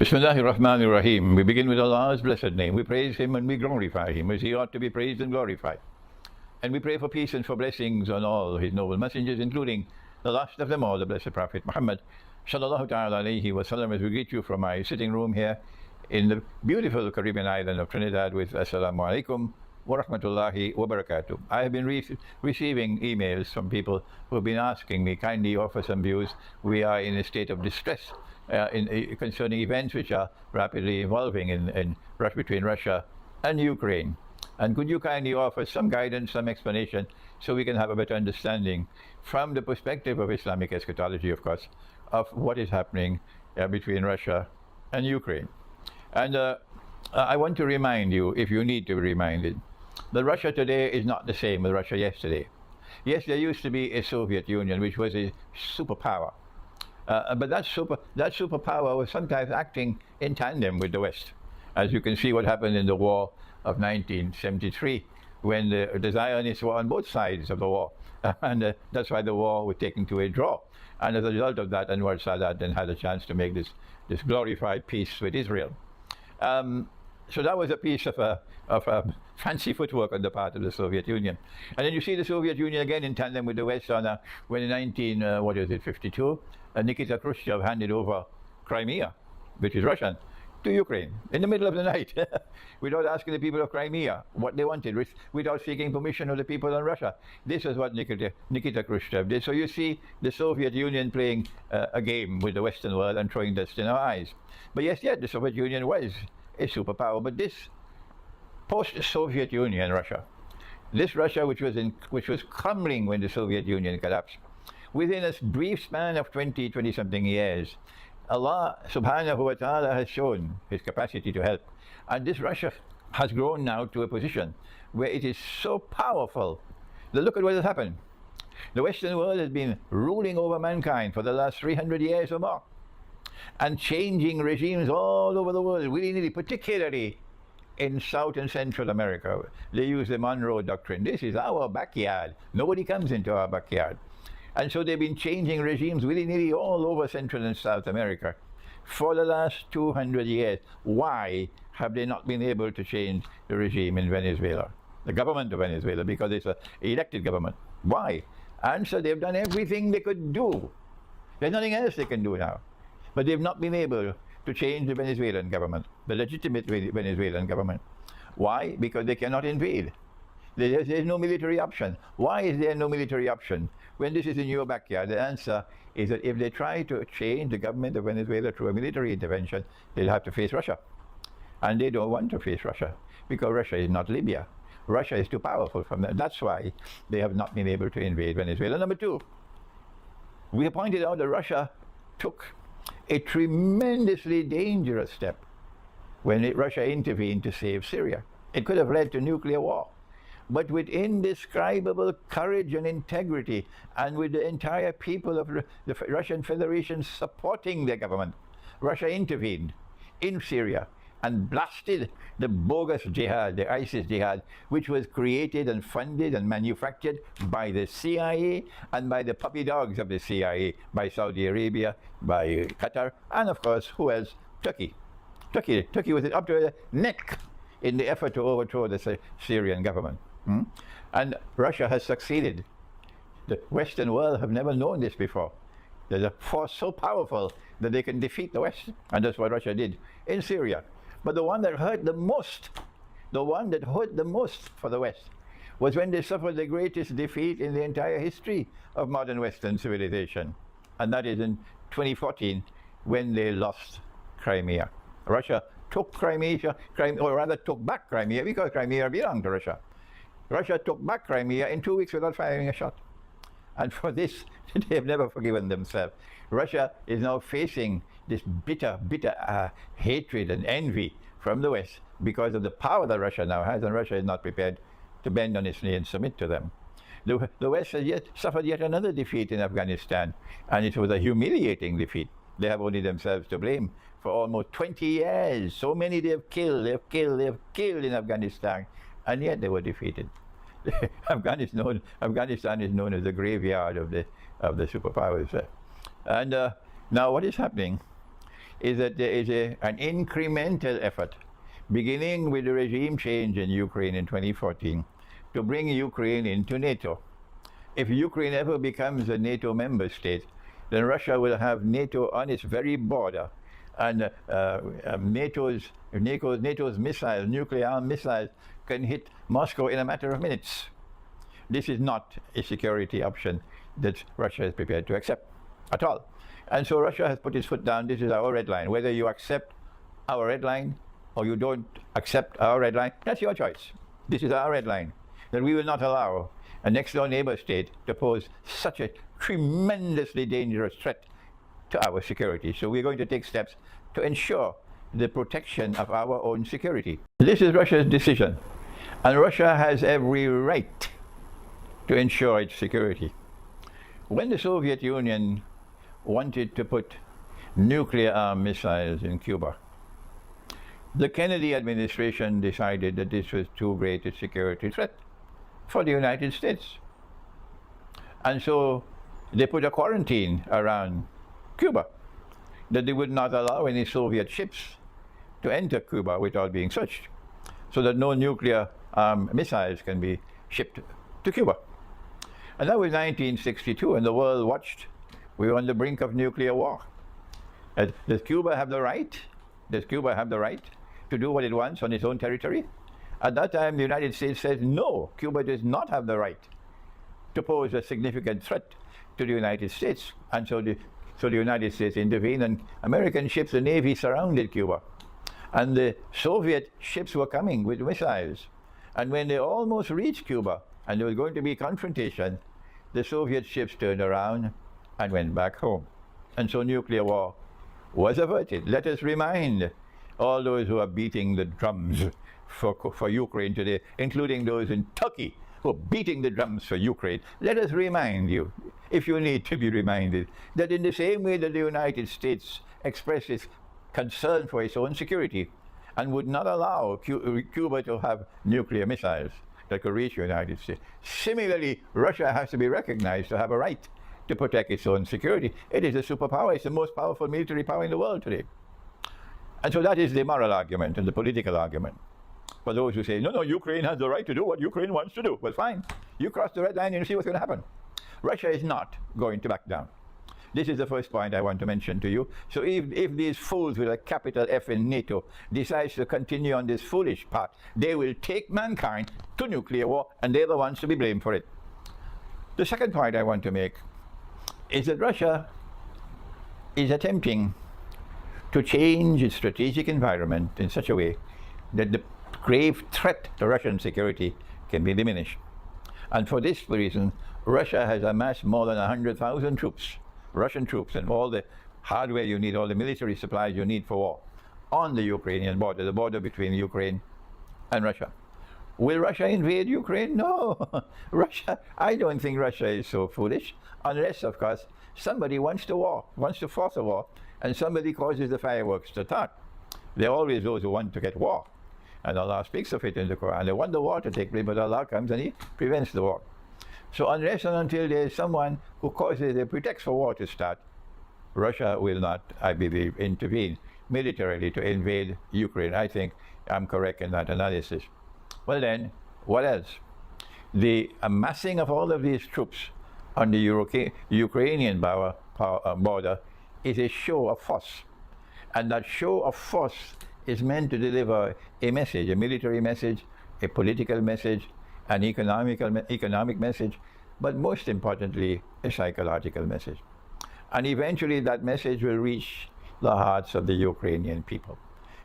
Bismillahir Rahmanir Rahim. We begin with Allah's blessed name. We praise Him and we glorify Him as He ought to be praised and glorified. And we pray for peace and for blessings on all His noble messengers, including the last of them all, the blessed Prophet Muhammad Sallallahu Ta'ala Alaihi Wasallam, as we greet you from my sitting room here in the beautiful Caribbean island of Trinidad with Assalamu Alaikum wa Rahmatullahi wa Barakatuh. I have been receiving emails from people who have been asking me, kindly offer some views. We are in a state of distress concerning events which are rapidly evolving between Russia and Ukraine. And could you kindly offer some guidance, some explanation, so we can have a better understanding from the perspective of Islamic eschatology, of course, of what is happening between Russia and Ukraine. And I want to remind you, if you need to be reminded, that Russia today is not the same as Russia yesterday. Yes, there used to be a Soviet Union, which was a superpower. But that superpower was sometimes acting in tandem with the West. As you can see what happened in the war of 1973, when the Zionists were on both sides of the war. And that's why the war was taken to a draw. And as a result of that, Anwar Sadat then had a chance to make this glorified peace with Israel. So that was a piece of fancy footwork on the part of the Soviet Union. And then you see the Soviet Union again in tandem with the West when in 1952, Nikita Khrushchev handed over Crimea, which is Russian, to Ukraine in the middle of the night, without asking the people of Crimea what they wanted, without seeking permission of the people in Russia. This is what Nikita Khrushchev did. So you see the Soviet Union playing a game with the Western world and throwing dust in our eyes. But yes, the Soviet Union was a superpower. But this post-Soviet Union Russia, this Russia which was crumbling when the Soviet Union collapsed, within a brief span of 20-something years, Allah subhanahu wa ta'ala has shown His capacity to help. And this Russia has grown now to a position where it is so powerful that look at what has happened. The Western world has been ruling over mankind for the last 300 years or more, and changing regimes all over the world, willy-nilly, particularly in South and Central America. They use the Monroe Doctrine. This is our backyard. Nobody comes into our backyard. And so they've been changing regimes willy-nilly all over Central and South America for the last 200 years. Why have they not been able to change the regime in Venezuela, the government of Venezuela, because it's an elected government? Why? Answer, they've done everything they could do. There's nothing else they can do now. But they've not been able to change the Venezuelan government, the legitimate Venezuelan government. Why? Because they cannot invade. There's no military option. Why is there no military option when this is in your backyard? The answer is that if they try to change the government of Venezuela through a military intervention, they'll have to face Russia. And they don't want to face Russia, because Russia is not Libya. Russia is too powerful for them. That's why they have not been able to invade Venezuela. Number two, we have pointed out that Russia took a tremendously dangerous step when Russia intervened to save Syria. It could have led to nuclear war. But with indescribable courage and integrity, and with the entire people of the Russian Federation supporting their government, Russia intervened in Syria and blasted the bogus jihad, the ISIS jihad, which was created and funded and manufactured by the CIA and by the puppy dogs of the CIA, by Saudi Arabia, by Qatar, and of course, who else? Turkey. Turkey was up to the neck in the effort to overthrow the Syrian government. And Russia has succeeded. The Western world have never known this before. There's a force so powerful that they can defeat the West, and that's what Russia did in Syria. But the one that hurt the most for the West was when they suffered the greatest defeat in the entire history of modern Western civilization, and that is in 2014 when they lost Crimea. Russia took Crimea, or rather took back Crimea, because Crimea belonged to Russia. Russia took back Crimea in 2 weeks without firing a shot. And for this, they have never forgiven themselves. Russia is now facing this bitter hatred and envy from the West because of the power that Russia now has, and Russia is not prepared to bend on its knee and submit to them. The West has suffered yet another defeat in Afghanistan, and it was a humiliating defeat. They have only themselves to blame for almost 20 years. So many they have killed in Afghanistan, and yet they were defeated. Afghanistan is known as the graveyard of the superpowers. And now what is happening is that there is an incremental effort, beginning with the regime change in Ukraine in 2014, to bring Ukraine into NATO. If Ukraine ever becomes a NATO member state, then Russia will have NATO on its very border, and NATO's missiles, nuclear missiles, can hit Moscow in a matter of minutes. This is not a security option that Russia is prepared to accept at all. And so Russia has put its foot down. This is our red line. Whether you accept our red line or you don't accept our red line, that's your choice. This is our red line, that we will not allow a next door neighbor state to pose such a tremendously dangerous threat to our security. So we're going to take steps to ensure the protection of our own security. This is Russia's decision, and Russia has every right to ensure its security. When the Soviet Union wanted to put nuclear armed missiles in Cuba, the Kennedy administration decided that this was too great a security threat for the United States. And so they put a quarantine around Cuba, that they would not allow any Soviet ships to enter Cuba without being searched, so that no nuclear missiles can be shipped to Cuba. And that was 1962, and the world watched. We were on the brink of nuclear war. Does Cuba have the right? Does Cuba have the right to do what it wants on its own territory? At that time, the United States said, no, Cuba does not have the right to pose a significant threat to the United States. And so the United States intervened, and American ships, the Navy, surrounded Cuba. And the Soviet ships were coming with missiles. And when they almost reached Cuba, and there was going to be confrontation, the Soviet ships turned around and went back home. And so nuclear war was averted. Let us remind all those who are beating the drums for Ukraine today, including those in Turkey who are beating the drums for Ukraine. Let us remind you, if you need to be reminded, that in the same way that the United States expressed its concern for its own security and would not allow Cuba to have nuclear missiles that could reach the United States, similarly, Russia has to be recognized to have a right to protect its own security. It is a superpower. It's the most powerful military power in the world today. And so that is the moral argument and the political argument. For those who say, no, Ukraine has the right to do what Ukraine wants to do. Well, fine. You cross the red line and you see what's going to happen. Russia is not going to back down. This is the first point I want to mention to you. So if these fools with a capital F in NATO decides to continue on this foolish path, they will take mankind to nuclear war, and they're the ones to be blamed for it. The second point I want to make is that Russia is attempting to change its strategic environment in such a way that the grave threat to Russian security can be diminished. And for this reason, Russia has amassed more than 100,000 troops, Russian troops, and all the hardware you need, all the military supplies you need for war, on the Ukrainian border, the border between Ukraine and Russia. Will Russia invade Ukraine? No. I don't think Russia is so foolish, unless, of course, somebody wants to force a war, and somebody causes the fireworks to start. There are always those who want to get war. And Allah speaks of it in the Quran. They want the war to take place, but Allah comes and He prevents the war. So unless and until there is someone who causes a pretext for war to start, Russia will not, I believe, intervene militarily to invade Ukraine. I think I'm correct in that analysis. Well then, what else? The amassing of all of these troops on the Ukrainian border is a show of force. And that show of force is meant to deliver a message, a military message, a political message, an economic message, but most importantly, a psychological message. And eventually that message will reach the hearts of the Ukrainian people.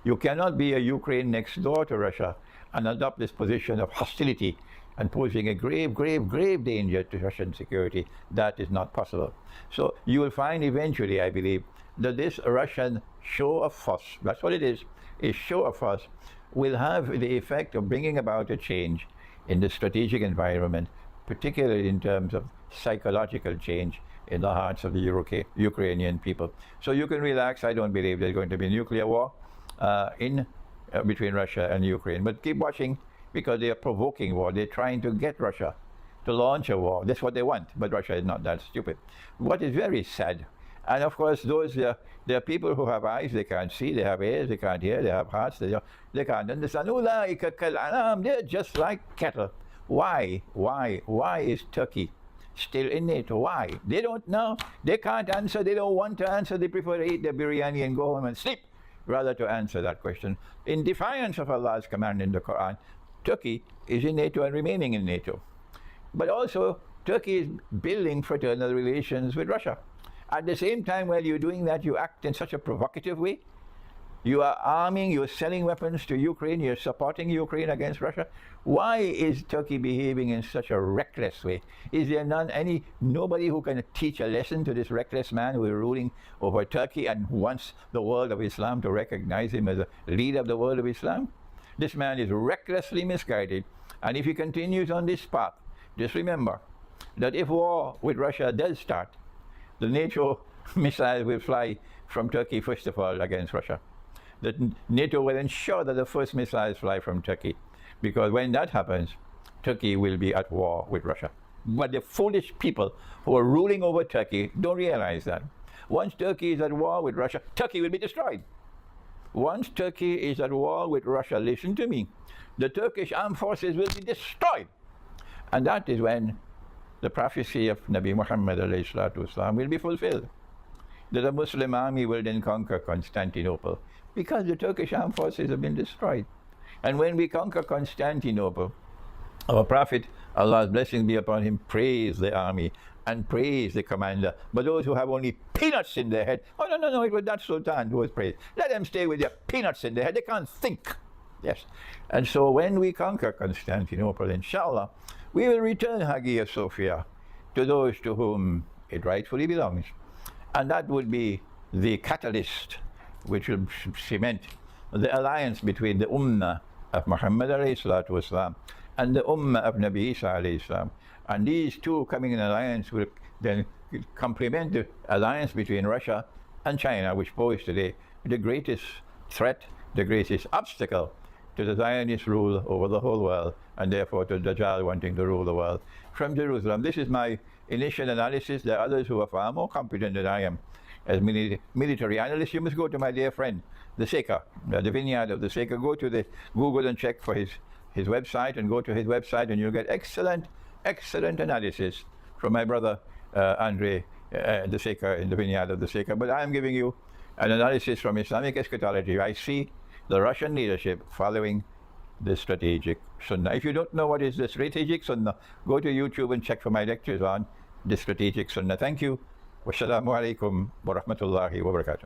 You cannot be a Ukraine next door to Russia and adopt this position of hostility and posing a grave, grave, grave danger to Russian security. That is not possible. So you will find eventually, I believe, that this Russian show of force, that's what it is, a show of force, will have the effect of bringing about a change in the strategic environment, particularly in terms of psychological change in the hearts of the Ukrainian people. So you can relax. I don't believe there's going to be a nuclear war between Russia and Ukraine. But keep watching, because they are provoking war. They're trying to get Russia to launch a war. That's what they want, but Russia is not that stupid. What is very sad And of course, there are people who have eyes, they can't see, they have ears, they can't hear, they have hearts, they can't understand. Ulaika kal anam, they're just like cattle. Why? Why is Turkey still in NATO? Why? They don't know. They can't answer. They don't want to answer. They prefer to eat their biryani and go home and sleep rather to answer that question. In defiance of Allah's command in the Quran, Turkey is in NATO and remaining in NATO. But also, Turkey is building fraternal relations with Russia. At the same time, while you're doing that, you act in such a provocative way. You are arming, you're selling weapons to Ukraine, you're supporting Ukraine against Russia. Why is Turkey behaving in such a reckless way? Is there nobody who can teach a lesson to this reckless man who is ruling over Turkey and who wants the world of Islam to recognize him as a leader of the world of Islam? This man is recklessly misguided, and if he continues on this path, just remember that if war with Russia does start, the NATO missiles will fly from Turkey first of all against Russia. That NATO will ensure that the first missiles fly from Turkey, because when that happens, Turkey will be at war with Russia. But the foolish people who are ruling over Turkey don't realize that. Once Turkey is at war with Russia, Turkey will be destroyed. Once Turkey is at war with Russia, listen to me, the Turkish armed forces will be destroyed. And that is when the prophecy of Nabi Muhammad will be fulfilled. That the Muslim army will then conquer Constantinople, because the Turkish armed forces have been destroyed. And when we conquer Constantinople, our Prophet, Allah's blessings be upon him, praise the army and praise the commander. But those who have only peanuts in their head, oh no, it was that Sultan who was praised. Let them stay with their peanuts in their head, they can't think. Yes. And so when we conquer Constantinople, inshallah, we will return Hagia Sophia to those to whom it rightfully belongs. And that would be the catalyst which will cement the alliance between the Ummah of Muhammad والسلام, and the Ummah of Nabi Isa والسلام. And these two coming in alliance will then complement the alliance between Russia and China, which pose today the greatest threat, the greatest obstacle to the Zionist rule over the whole world, and therefore to Dajjal wanting to rule the world from Jerusalem. This is my initial analysis. There are others who are far more competent than I am. As military analyst, you must go to my dear friend, the Sheikh, the vineyard of the Sheikh. Go to the Google and check for his website, and go to his website, and you'll get excellent analysis from my brother Andre, the Sheikh in the vineyard of the Sheikh. But I am giving you an analysis from Islamic Eschatology. I see the Russian leadership following the strategic sunnah. If you don't know what is the strategic sunnah, go to YouTube and check for my lectures on the strategic sunnah. Thank you. Wassalamu alaikum wa rahmatullahi wa barakatuh.